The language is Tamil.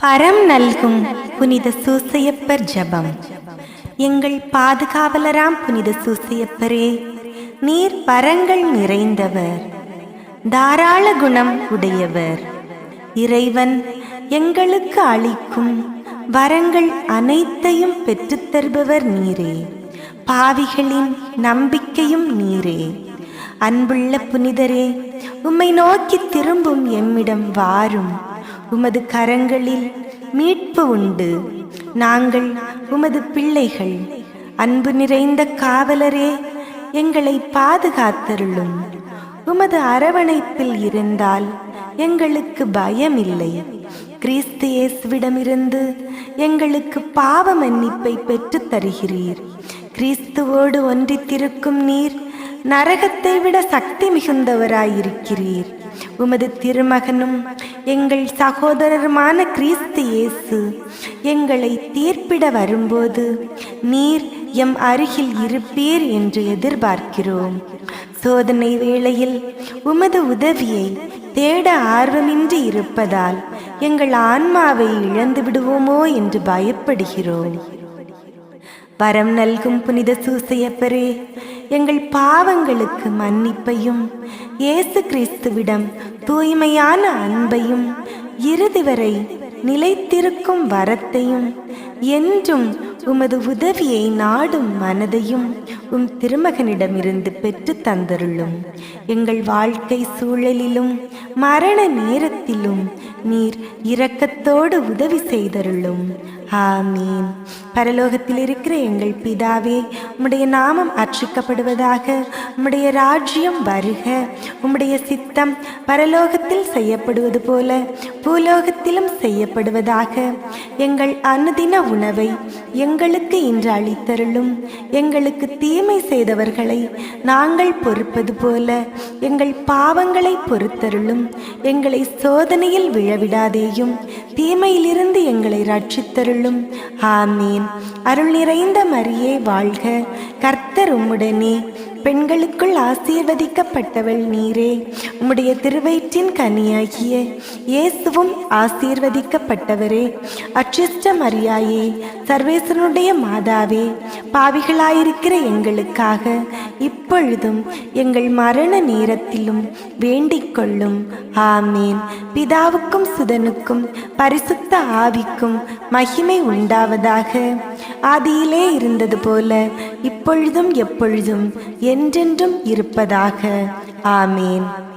பரம் நல்கும் புனித சூசையப்பர் ஜபம். எங்கள் பாதுகாவலராம் புனித சூசையப்பரே, நீர் பரங்கள் நிறைந்தவர், தாராள குணம் உடையவர். இறைவன் எங்களுக்கு அளிக்கும் வரங்கள் அனைத்தையும் பெற்றுத்தருபவர் நீரே. பாவிகளின் நம்பிக்கையும் நீரே. அன்புள்ள புனிதரே, உம்மை நோக்கி திரும்பும் எம்மிடம் வாரும். உமது கரங்களில் மீட்பு உண்டு. நாங்கள் உமது பிள்ளைகள். அன்பு நிறைந்த காவலரே, எங்களை பாதுகாத்தருளும். உமது அரவணைப்பில் இருந்தால் எங்களுக்கு பயமில்லை. கிறிஸ்து இயேசுவிடமிருந்து எங்களுக்கு பாவ மன்னிப்பை பெற்றுத் தருகிறீர். கிறிஸ்துவோடு ஒன்றித்திருக்கும் நீர் நரகத்தை விட சக்தி மிகுந்தவராயிருக்கிறீர். உமது திருமகனும் எங்கள் சகோதரருமான கிறிஸ்து இயேசு எங்களை தீர்ப்பிட வரும்போது நீர் எம் அருகில் இருப்பீர் என்று எதிர்பார்க்கிறோம். சோதனை வேளையில் உமது உதவியை தேட ஆர்வமின்றி இருப்பதால் எங்கள் ஆன்மாவை இழந்து விடுவோமோ என்று பயப்படுகிறோம். வரம் நல்கும் புனித சூசையப்பரே, எங்கள் பாவங்களுக்கு மன்னிப்பையும் இயேசு கிறிஸ்துவிடம் தூய்மையான அன்பையும் இறுதி வரை நிலைத்திருக்கும் வரத்தையும் என்றும் உமது உதவியை நாடும் மனதையும் உம் திருமகனிடமிருந்து பெற்று தந்தருளும். எங்கள் வாழ்க்கை சூழலிலும் மரண நேரத்திலும் நீர் இரக்கத்தோடு உதவி செய்தருளும். ஆமீன். பரலோகத்தில் இருக்கிற எங்கள் பிதாவே, உம்முடைய நாமம் அர்ச்சிக்கப்படுவதாக. உம்முடைய ராஜ்யம் வருக. உம்முடைய சித்தம் பரலோகத்தில் செய்யப்படுவது போல பூலோகத்திலும் செய்யப்படுவதாக. எங்கள் அனுதின உணவை எங்களுக்கு இன்று அளித்தருளும். எங்களுக்கு தீமை செய்தவர்களை நாங்கள் பொறுப்பது போல எங்கள் பாவங்களை பொறுத்தருளும். எங்களை சோதனையில் விழவிடாதேயும், தீமையிலிருந்து எங்களை ரட்சித்தருளும். ஆமீன். அருள் நிறைந்த மரியே வாழ்க. கர்த்தர் உம்முடனே. பெண்களுக்குள் ஆசீர்வதிக்கப்பட்டவள் நீரே. உம்முடைய திருவயிற்றின் கனியாகிய இயேசுவும் ஆசீர்வதிக்கப்பட்டவரே. அச்சிஷ்ட மரியாயே, சர்வேசனுடைய மாதாவே, பாவிகளாயிருக்கிற எங்களுக்காக இப்பொழுதும் எங்கள் மரண நேரத்திலும் வேண்டிக் கொள்ளும். ஆமேன். பிதாவுக்கும் சுதனுக்கும் பரிசுத்த ஆவிக்கும் மகிமை உண்டாவதாக. ஆதியிலே இருந்தது போல இப்பொழுதும் எப்பொழுதும் என்றென்றும் இருப்பதாக. ஆமேன்.